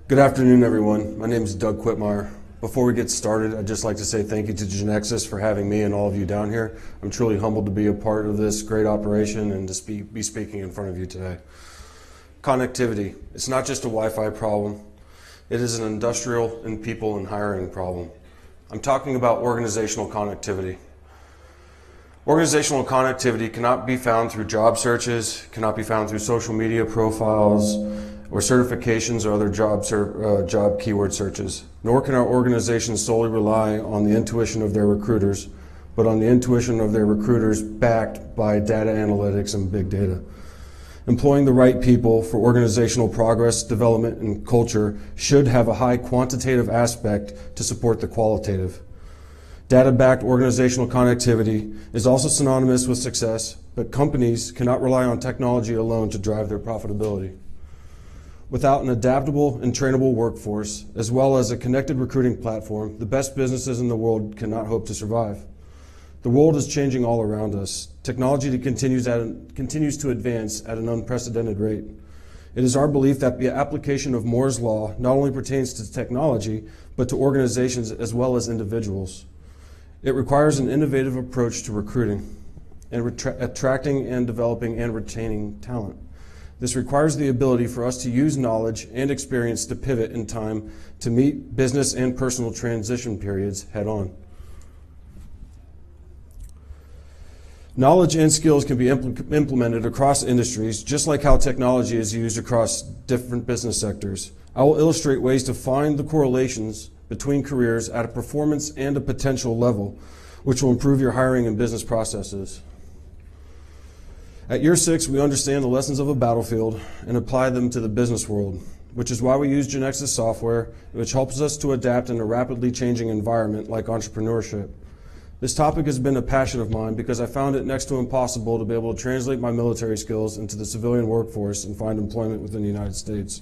Good afternoon, everyone. My name is Doug Quitmeyer. Before we get started, I'd just like to say thank you to GeneXus for having me and all of you down here. I'm truly humbled to be a part of this great operation and to be speaking in front of you today. Connectivity. It's not just a Wi-Fi problem. It is an industrial and people and hiring problem. I'm talking about organizational connectivity. Organizational connectivity cannot be found through job searches, cannot be found through social media profiles, or certifications or other job keyword searches. Nor can our organizations solely rely on the intuition of their recruiters, but on the intuition of their recruiters backed by data analytics and big data. Employing the right people for organizational progress, development, and culture should have a high quantitative aspect to support the qualitative. Data-backed organizational connectivity is also synonymous with success, but companies cannot rely on technology alone to drive their profitability. Without an adaptable and trainable workforce, as well as a connected recruiting platform, the best businesses in the world cannot hope to survive. The world is changing all around us. Technology continues to advance at an unprecedented rate. It is our belief that the application of Moore's Law not only pertains to technology, but to organizations as well as individuals. It requires an innovative approach to recruiting and attracting and developing and retaining talent. This requires the ability for us to use knowledge and experience to pivot in time to meet business and personal transition periods head on. Knowledge and skills can be implemented across industries, just like how technology is used across different business sectors. I will illustrate ways to find the correlations between careers at a performance and a potential level, which will improve your hiring and business processes. At YOUR6, we understand the lessons of a battlefield and apply them to the business world, which is why we use GeneXus software, which helps us to adapt in a rapidly changing environment like entrepreneurship. This topic has been a passion of mine because I found it next to impossible to be able to translate my military skills into the civilian workforce and find employment within the United States.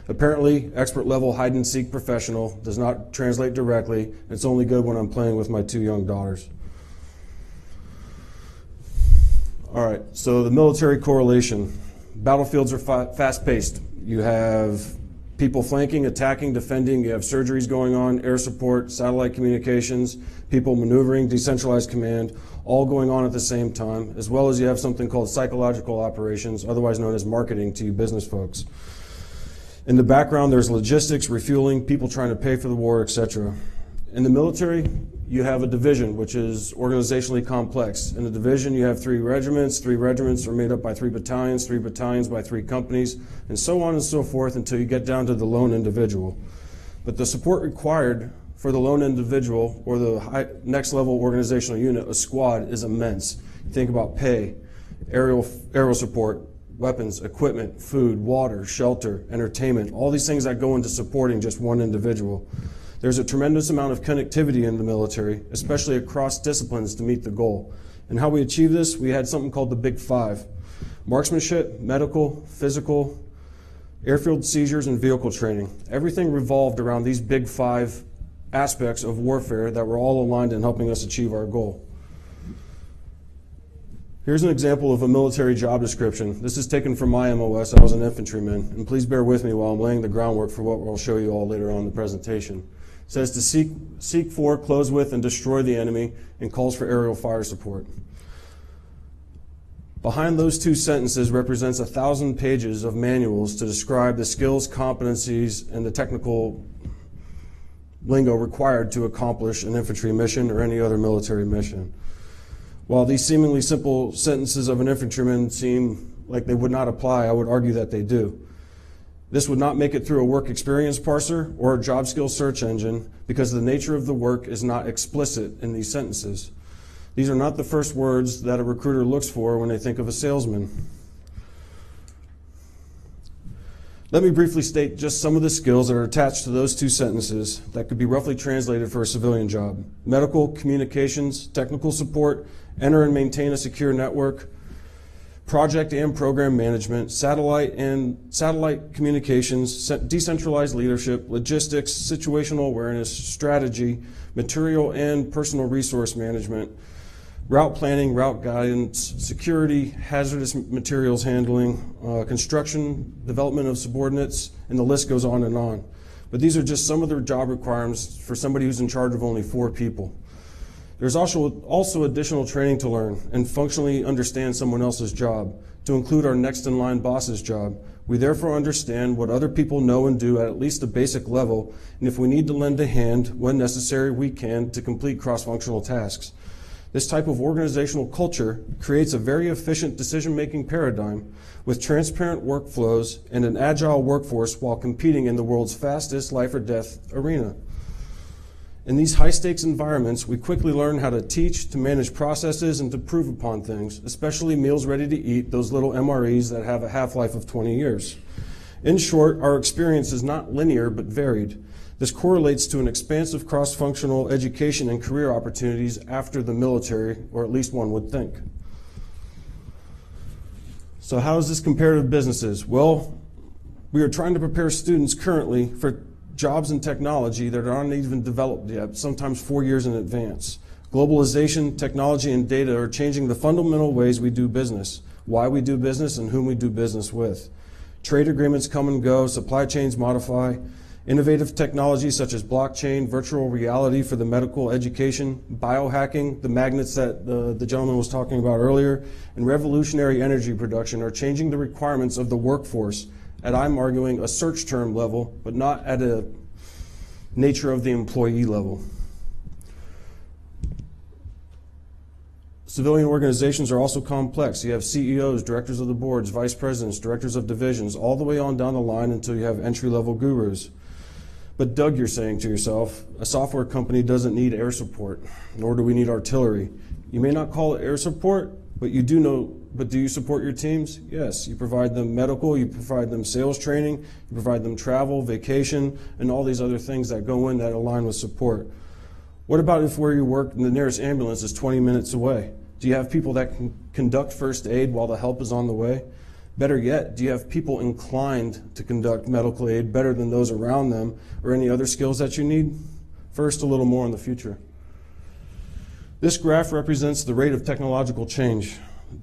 Apparently, expert-level hide-and-seek professional does not translate directly, and it's only good when I'm playing with my 2 young daughters. All right, so the military correlation. Battlefields are fast-paced. You have people flanking, attacking, defending. You have surgeries going on, air support, satellite communications, people maneuvering, decentralized command, all going on at the same time, as well as you have something called psychological operations, otherwise known as marketing to you business folks. In the background, there's logistics, refueling, people trying to pay for the war, etc. In the military, you have a division, which is organizationally complex. In the division, you have 3 regiments. 3 regiments are made up by 3 battalions by 3 companies, and so on and so forth until you get down to the lone individual. But the support required for the lone individual or the next level organizational unit, a squad, is immense. You think about pay, aerial support, weapons, equipment, food, water, shelter, entertainment, all these things that go into supporting just one individual. There's a tremendous amount of connectivity in the military, especially across disciplines, to meet the goal. And how we achieve this, we had something called the Big 5. Marksmanship, medical, physical, airfield seizures, and vehicle training. Everything revolved around these Big 5 aspects of warfare that were all aligned in helping us achieve our goal. Here's an example of a military job description. This is taken from my MOS. I was an infantryman, and please bear with me while I'm laying the groundwork for what I'll show you all later on in the presentation. It says to seek for, close with, and destroy the enemy, and calls for aerial fire support. Behind those 2 sentences represents 1,000 pages of manuals to describe the skills, competencies, and the technical lingo required to accomplish an infantry mission or any other military mission. While these seemingly simple sentences of an infantryman seem like they would not apply, I would argue that they do. This would not make it through a work experience parser or a job skill search engine because the nature of the work is not explicit in these sentences. These are not the first words that a recruiter looks for when they think of a salesman. Let me briefly state just some of the skills that are attached to those 2 sentences that could be roughly translated for a civilian job. Medical, communications, technical support, enter and maintain a secure network, project and program management, satellite communications, decentralized leadership, logistics, situational awareness, strategy, material and personal resource management, route planning, route guidance, security, hazardous materials handling, construction, development of subordinates, and the list goes on and on. but these are just some of the job requirements for somebody who's in charge of only 4 people. There's also additional training to learn and functionally understand someone else's job, to include our next in line boss's job. We therefore understand what other people know and do at least a basic level, and if we need to lend a hand when necessary, we can to complete cross-functional tasks. This type of organizational culture creates a very efficient decision-making paradigm with transparent workflows and an agile workforce while competing in the world's fastest life or death arena. In these high-stakes environments, we quickly learn how to teach, to manage processes, and to prove upon things, especially meals ready to eat, those little MREs that have a half-life of 20 years. In short, our experience is not linear but varied. This correlates to an expansive cross-functional education and career opportunities after the military, or at least one would think. So how does this compare to businesses? Well, we are trying to prepare students currently for jobs in technology that aren't even developed yet, sometimes 4 years in advance. Globalization, technology, and data are changing the fundamental ways we do business, why we do business, and whom we do business with. Trade agreements come and go, supply chains modify. Innovative technologies such as blockchain, virtual reality for the medical education, biohacking, the magnets that the gentleman was talking about earlier, and revolutionary energy production are changing the requirements of the workforce at, I'm arguing, a search term level, but not at a nature of the employee level. Civilian organizations are also complex. You have CEOs, directors of the boards, vice presidents, directors of divisions, all the way on down the line until you have entry-level gurus. But Doug, you're saying to yourself, a software company doesn't need air support, nor do we need artillery. You may not call it air support, but you do know, but do you support your teams? Yes, you provide them medical, you provide them sales training, you provide them travel, vacation, and all these other things that go in that align with support. What about if where you work the nearest ambulance is 20 minutes away? Do you have people that can conduct first aid while the help is on the way? Better yet, do you have people inclined to conduct medical aid better than those around them, or any other skills that you need? First, a little more in the future. This graph represents the rate of technological change.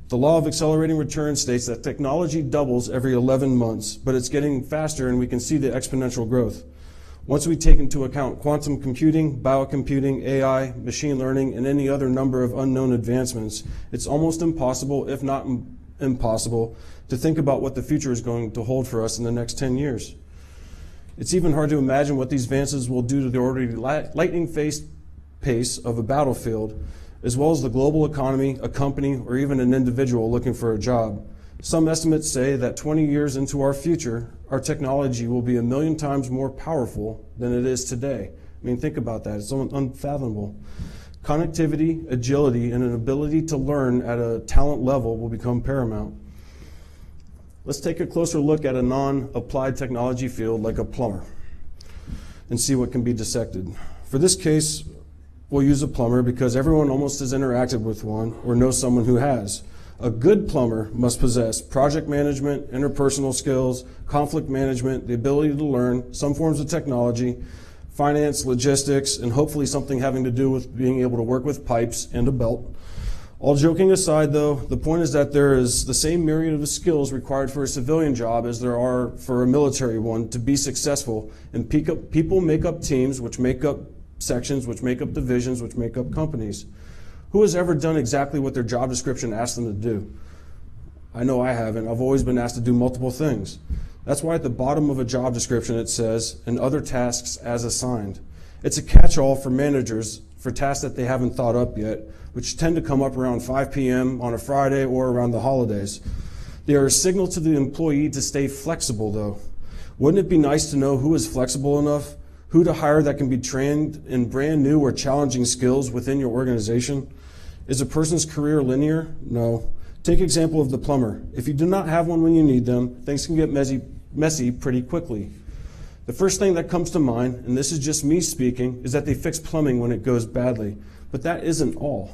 The law of accelerating return states that technology doubles every 11 months, but it's getting faster and we can see the exponential growth. Once we take into account quantum computing, biocomputing, AI, machine learning, and any other number of unknown advancements, it's almost impossible, if not impossible, to think about what the future is going to hold for us in the next 10 years. It's even hard to imagine what these advances will do to the already lightning-fast pace of a battlefield, as well as the global economy, a company, or even an individual looking for a job. Some estimates say that 20 years into our future, our technology will be 1,000,000 times more powerful than it is today. I mean, think about that. It's unfathomable. Connectivity, agility, and an ability to learn at a talent level will become paramount. Let's take a closer look at a non-applied technology field like a plumber and see what can be dissected. For this case, we'll use a plumber because everyone almost has interacted with one or knows someone who has. A good plumber must possess project management, interpersonal skills, conflict management, the ability to learn some forms of technology, finance, logistics, and hopefully something having to do with being able to work with pipes and a belt. All joking aside, though, the point is that there is the same myriad of skills required for a civilian job as there are for a military one to be successful, and people make up teams, which make up sections, which make up divisions, which make up companies. Who has ever done exactly what their job description asked them to do? I know I haven't. I've always been asked to do multiple things. That's why at the bottom of a job description it says, and other tasks as assigned. It's a catch-all for managers for tasks that they haven't thought up yet, which tend to come up around 5 p.m. on a Friday or around the holidays. They are a signal to the employee to stay flexible, though. Wouldn't it be nice to know who is flexible enough, who to hire that can be trained in brand new or challenging skills within your organization? Is a person's career linear? No. Take example of the plumber. If you do not have one when you need them, things can get messy pretty quickly. The first thing that comes to mind, and this is just me speaking, is that they fix plumbing when it goes badly. But that isn't all.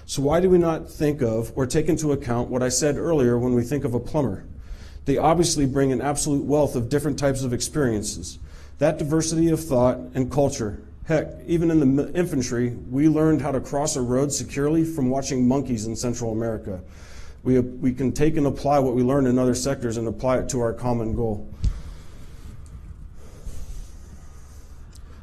So why do we not think of or take into account what I said earlier when we think of a plumber? They obviously bring an absolute wealth of different types of experiences. That diversity of thought and culture. Heck, even in the infantry, we learned how to cross a road securely from watching monkeys in Central America. We can take and apply what we learn in other sectors and apply it to our common goal.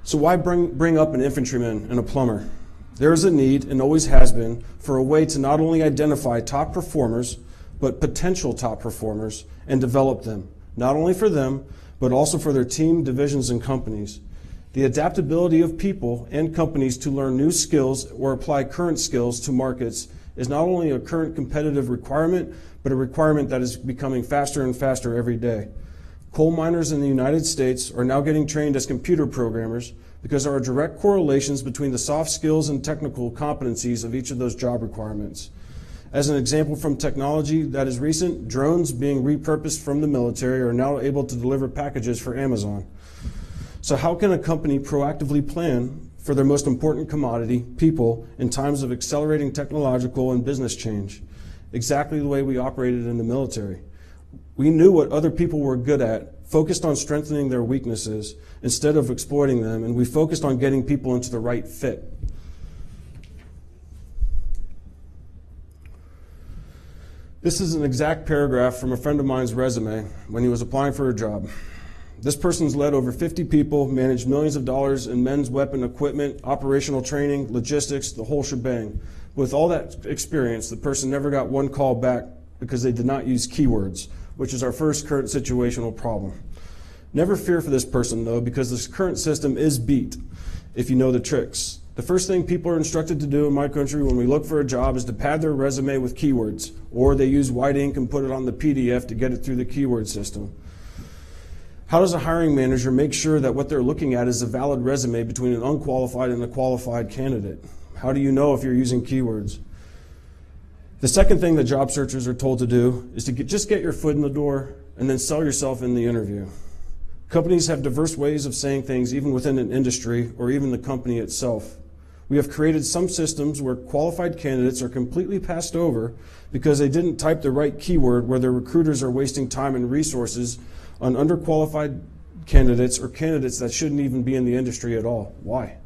So why bring up an infantryman and a plumber? There is a need, and always has been, for a way to not only identify top performers, but potential top performers, and develop them, not only for them, but also for their team, divisions, and companies. The adaptability of people and companies to learn new skills or apply current skills to markets is not only a current competitive requirement, but a requirement that is becoming faster and faster every day. Coal miners in the United States are now getting trained as computer programmers because there are direct correlations between the soft skills and technical competencies of each of those job requirements. As an example from technology that is recent, drones being repurposed from the military are now able to deliver packages for Amazon. So how can a company proactively plan for their most important commodity, people, in times of accelerating technological and business change? Exactly the way we operated in the military. We knew what other people were good at, focused on strengthening their weaknesses instead of exploiting them, and we focused on getting people into the right fit. This is an exact paragraph from a friend of mine's resume when he was applying for a job. This person's led over 50 people, managed millions of dollars in men's weapon equipment, operational training, logistics, the whole shebang. With all that experience, the person never got one call back because they did not use keywords, which is our first current situational problem. Never fear for this person, though, because this current system is beat if you know the tricks. The first thing people are instructed to do in my country when we look for a job is to pad their resume with keywords, or they use white ink and put it on the PDF to get it through the keyword system. How does a hiring manager make sure that what they're looking at is a valid resume between an unqualified and a qualified candidate? How do you know if you're using keywords? The second thing that job searchers are told to do is to just get your foot in the door and then sell yourself in the interview. Companies have diverse ways of saying things even within an industry or even the company itself. We have created some systems where qualified candidates are completely passed over because they didn't type the right keyword, where their recruiters are wasting time and resources on underqualified candidates or candidates that shouldn't even be in the industry at all. Why?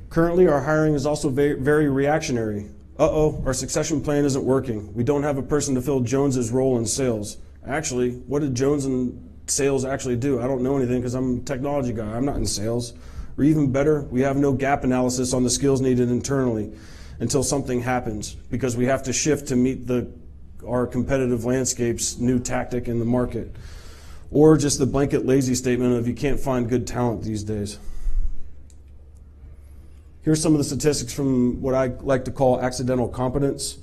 Currently, our hiring is also very reactionary. Uh-oh, our succession plan isn't working. We don't have a person to fill Jones's role in sales. Actually, what did Jones in sales actually do? I don't know anything because I'm a technology guy. I'm not in sales. Or even better, we have no gap analysis on the skills needed internally until something happens, because we have to shift to meet our competitive landscape's new tactic in the market. Or just the blanket lazy statement of you can't find good talent these days. Here's some of the statistics from what I like to call accidental competence.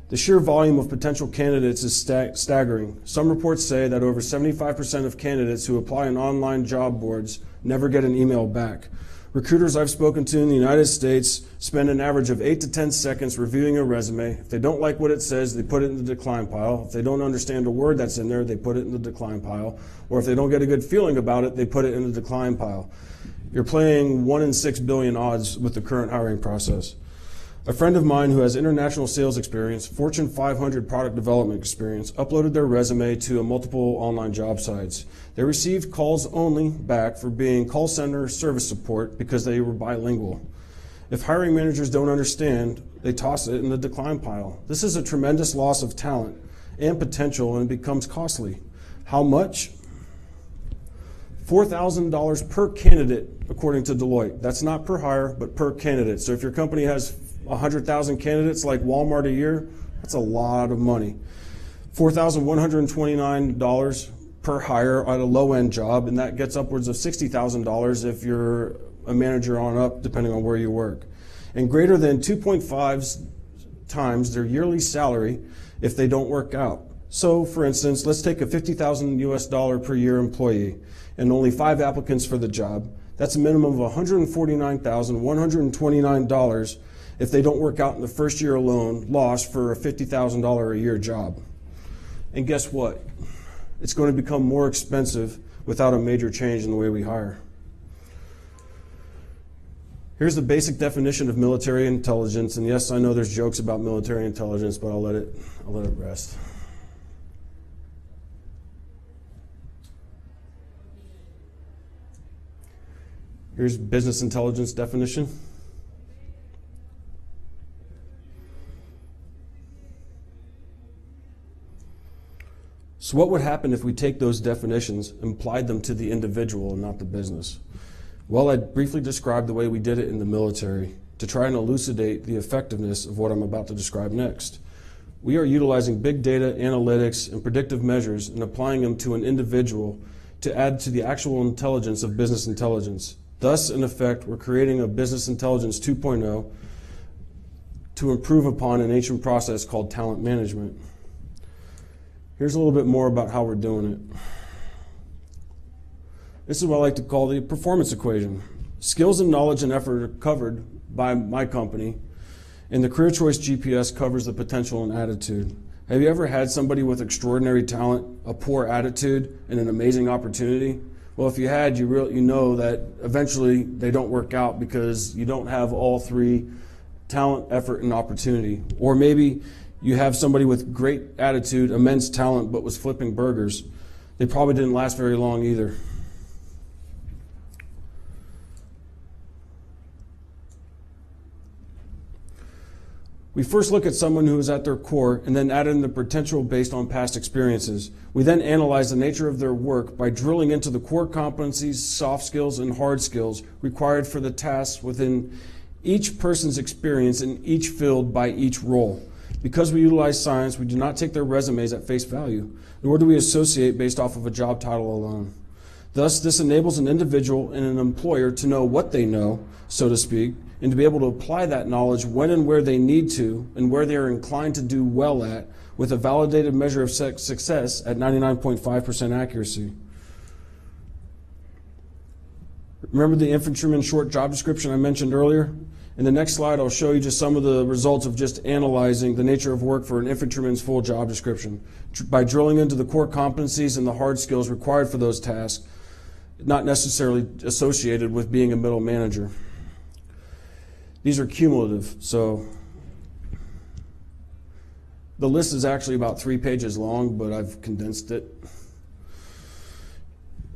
The sheer volume of potential candidates is staggering. Some reports say that over 75% of candidates who apply on online job boards never get an email back. Recruiters I've spoken to in the United States spend an average of 8 to 10 seconds reviewing a resume. If they don't like what it says, they put it in the decline pile. If they don't understand a word that's in there, they put it in the decline pile. Or if they don't get a good feeling about it, they put it in the decline pile. You're playing 1 in 6 billion odds with the current hiring process. A friend of mine who has international sales experience, Fortune 500 product development experience, uploaded their resume to multiple online job sites. They received calls only back for being call center service support because they were bilingual. If hiring managers don't understand, they toss it in the decline pile. This is a tremendous loss of talent and potential, and it becomes costly. How much? $4,000 per candidate, according to Deloitte. That's not per hire, but per candidate. So if your company has 100,000 candidates like Walmart a year, that's a lot of money. $4,129 per hire on a low-end job, and that gets upwards of $60,000 if you're a manager on up, depending on where you work. And greater than 2.5 times their yearly salary if they don't work out. So, for instance, let's take a $50,000 US per year employee and only 5 applicants for the job. That's a minimum of $149,129 if they don't work out in the first year alone, lost for a $50,000 a year job. And guess what? It's going to become more expensive without a major change in the way we hire. Here's the basic definition of military intelligence, and yes, I know there's jokes about military intelligence, but I'll let it rest. Here's business intelligence definition. So what would happen if we take those definitions and applied them to the individual and not the business? Well, I briefly described the way we did it in the military to try and elucidate the effectiveness of what I'm about to describe next. We are utilizing big data, analytics, and predictive measures and applying them to an individual to add to the actual intelligence of business intelligence. Thus, in effect, we're creating a business intelligence 2.0 to improve upon an ancient process called talent management. Here's a little bit more about how we're doing it. This is what I like to call the performance equation. Skills and knowledge and effort are covered by my company, and the Career Choice GPS covers the potential and attitude. Have you ever had somebody with extraordinary talent, a poor attitude, and an amazing opportunity? Well, if you had, you know that eventually they don't work out because you don't have all three: talent, effort, and opportunity. Or maybe you have somebody with great attitude, immense talent, but was flipping burgers. They probably didn't last very long either. We first look at someone who is at their core and then add in the potential based on past experiences. We then analyze the nature of their work by drilling into the core competencies, soft skills, and hard skills required for the tasks within each person's experience in each field by each role. Because we utilize science, we do not take their resumes at face value, nor do we associate based off of a job title alone. Thus, this enables an individual and an employer to know what they know, so to speak, and to be able to apply that knowledge when and where they need to and where they are inclined to do well at, with a validated measure of success at 99.5% accuracy. Remember the infantryman short job description I mentioned earlier? In the next slide, I'll show you just some of the results of just analyzing the nature of work for an infantryman's full job description by drilling into the core competencies and the hard skills required for those tasks, not necessarily associated with being a middle manager. These are cumulative, so the list is actually about 3 pages long, but I've condensed it.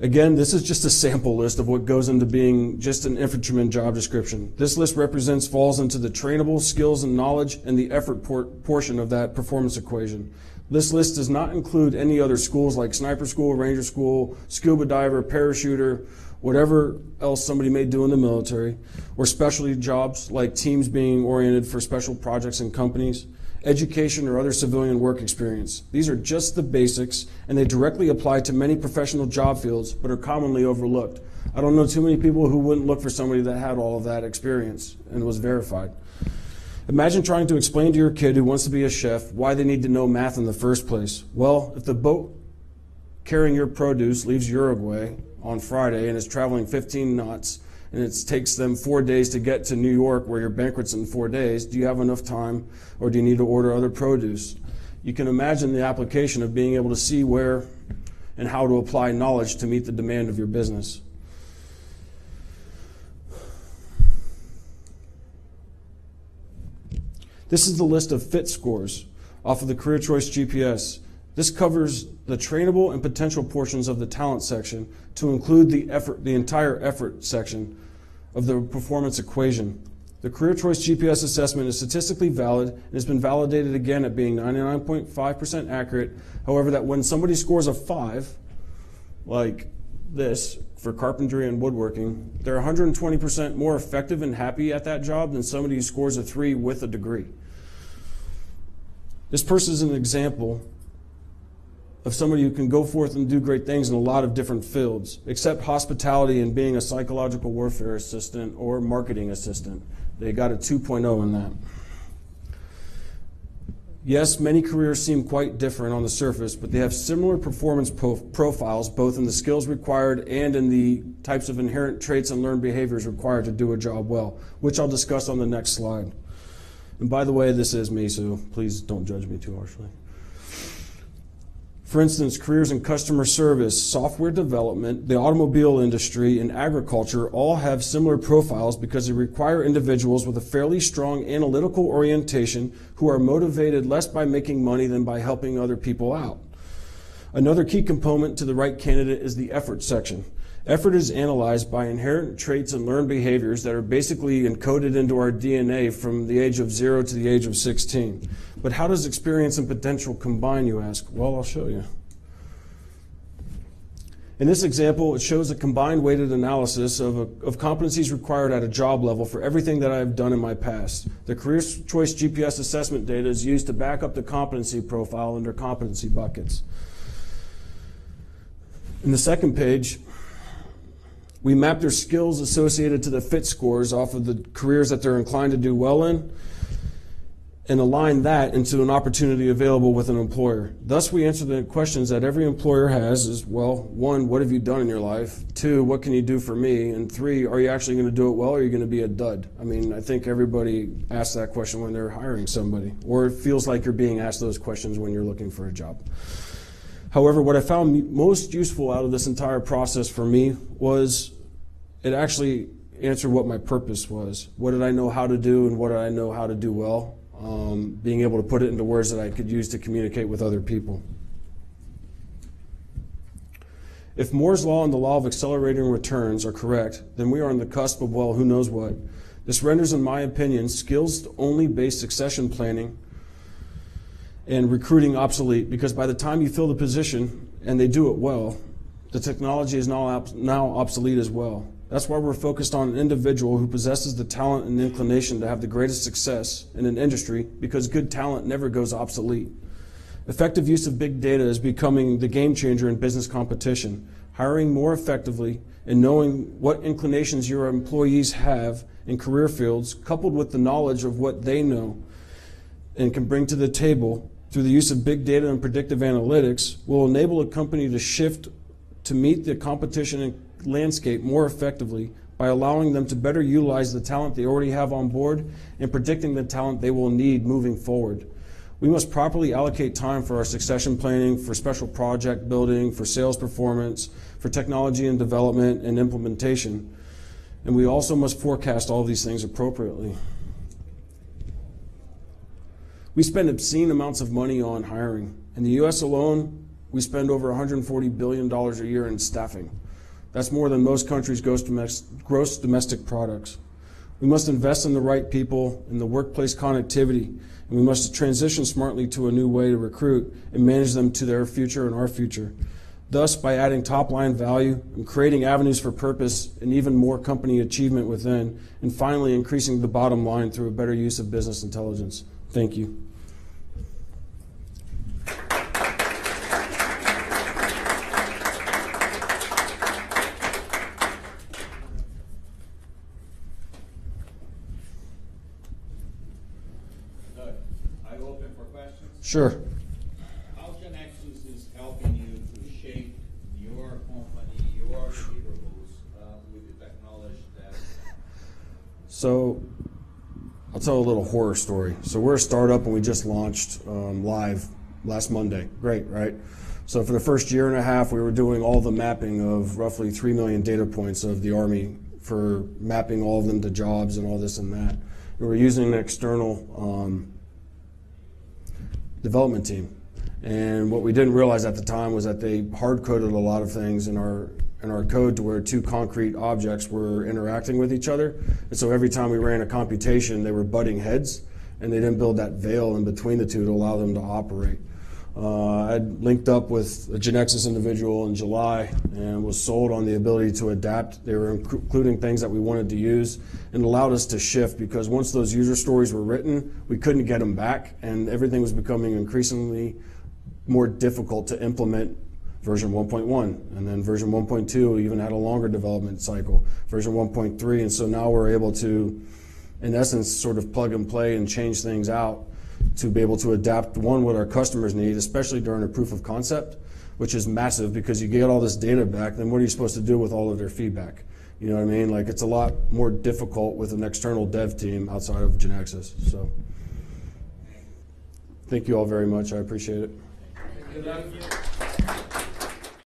Again, this is just a sample list of what goes into being just an infantryman job description. This list falls into the trainable skills and knowledge and the effort portion of that performance equation. This list does not include any other schools like sniper school, ranger school, scuba diver, parachuter, whatever else somebody may do in the military, or specialty jobs like teams being oriented for special projects and companies, education, or other civilian work experience. These are just the basics, and they directly apply to many professional job fields, but are commonly overlooked. I don't know too many people who wouldn't look for somebody that had all of that experience and was verified. Imagine trying to explain to your kid who wants to be a chef why they need to know math in the first place. Well, if the boat carrying your produce leaves Uruguay on Friday and is traveling 15 knots, and it takes them 4 days to get to New York where your banquet's in 4 days, do you have enough time, or do you need to order other produce? You can imagine the application of being able to see where and how to apply knowledge to meet the demand of your business. This is the list of fit scores off of the Career Choice GPS. This covers the trainable and potential portions of the talent section to include the entire effort section of the performance equation. The Career Choice GPS assessment is statistically valid and has been validated again at being 99.5% accurate. However, that when somebody scores a 5, like this, for carpentry and woodworking, they're 120% more effective and happy at that job than somebody who scores a 3 with a degree. This person is an example of somebody who can go forth and do great things in a lot of different fields, except hospitality and being a psychological warfare assistant or marketing assistant. They got a 2.0 in that. Yes, many careers seem quite different on the surface, but they have similar performance profiles, both in the skills required and in the types of inherent traits and learned behaviors required to do a job well, which I'll discuss on the next slide. And by the way, this is me, so please don't judge me too harshly. For instance, careers in customer service, software development, the automobile industry, and agriculture all have similar profiles because they require individuals with a fairly strong analytical orientation who are motivated less by making money than by helping other people out. Another key component to the right candidate is the effort section. Effort is analyzed by inherent traits and learned behaviors that are basically encoded into our DNA from the age of 0 to the age of 16. But how does experience and potential combine, you ask? Well, I'll show you. In this example, it shows a combined weighted analysis of competencies required at a job level for everything that I have done in my past. The Career Choice GPS assessment data is used to back up the competency profile under competency buckets. In the second page, we map their skills associated to the fit scores off of the careers that they're inclined to do well in, and align that into an opportunity available with an employer. Thus, we answer the questions that every employer has is, well, 1, what have you done in your life? 2, what can you do for me? And 3, are you actually going to do it well, or are you going to be a dud? I mean, I think everybody asks that question when they're hiring somebody, or it feels like you're being asked those questions when you're looking for a job. However, what I found most useful out of this entire process for me was it actually answered what my purpose was. What did I know how to do, and what did I know how to do well? Being able to put it into words that I could use to communicate with other people. If Moore's law and the law of accelerating returns are correct, then we are on the cusp of, well, who knows what. This renders, in my opinion, skills-only based succession planning and recruiting obsolete, because by the time you fill the position and they do it well, the technology is now obsolete as well. That's why we're focused on an individual who possesses the talent and inclination to have the greatest success in an industry, because good talent never goes obsolete. Effective use of big data is becoming the game changer in business competition. Hiring more effectively and knowing what inclinations your employees have in career fields, coupled with the knowledge of what they know and can bring to the table through the use of big data and predictive analytics, will enable a company to shift to meet the competition and landscape more effectively by allowing them to better utilize the talent they already have on board and predicting the talent they will need moving forward. We must properly allocate time for our succession planning, for special project building, for sales performance, for technology and development and implementation. And we also must forecast all of these things appropriately. We spend obscene amounts of money on hiring. In the US alone, we spend over $140 billion a year in staffing. That's more than most countries' gross domestic products. We must invest in the right people, in the workplace connectivity, and we must transition smartly to a new way to recruit and manage them to their future and our future. Thus, by adding top-line value and creating avenues for purpose and even more company achievement within, and finally increasing the bottom line through a better use of business intelligence. Thank you. Sure. How GeneXus is helping you to shape your company, your deliverables with the technology that... So I'll tell a little horror story. So we're a startup and we just launched live last Monday. Great, right? So for the first year and a half, we were doing all the mapping of roughly 3 million data points of the Army for mapping all of them to jobs and all this and that. We were using an external development team, and what we didn't realize at the time was that they hard-coded a lot of things in our code to where 2 concrete objects were interacting with each other, and so every time we ran a computation they were butting heads, and they didn't build that veil in between the two to allow them to operate. I linked up with a GeneXus individual in July and was sold on the ability to adapt. They were including things that we wanted to use, and allowed us to shift, because once those user stories were written, we couldn't get them back, and everything was becoming increasingly more difficult to implement. Version 1.1, and then version 1.2 even had a longer development cycle, version 1.3, and so now we're able to, in essence, sort of plug and play and change things out to be able to adapt, one, what our customers need, especially during a proof of concept, which is massive because you get all this data back, then what are you supposed to do with all of their feedback? You know what I mean? Like, it's a lot more difficult with an external dev team outside of GeneXus. So thank you all very much. I appreciate it. Good luck.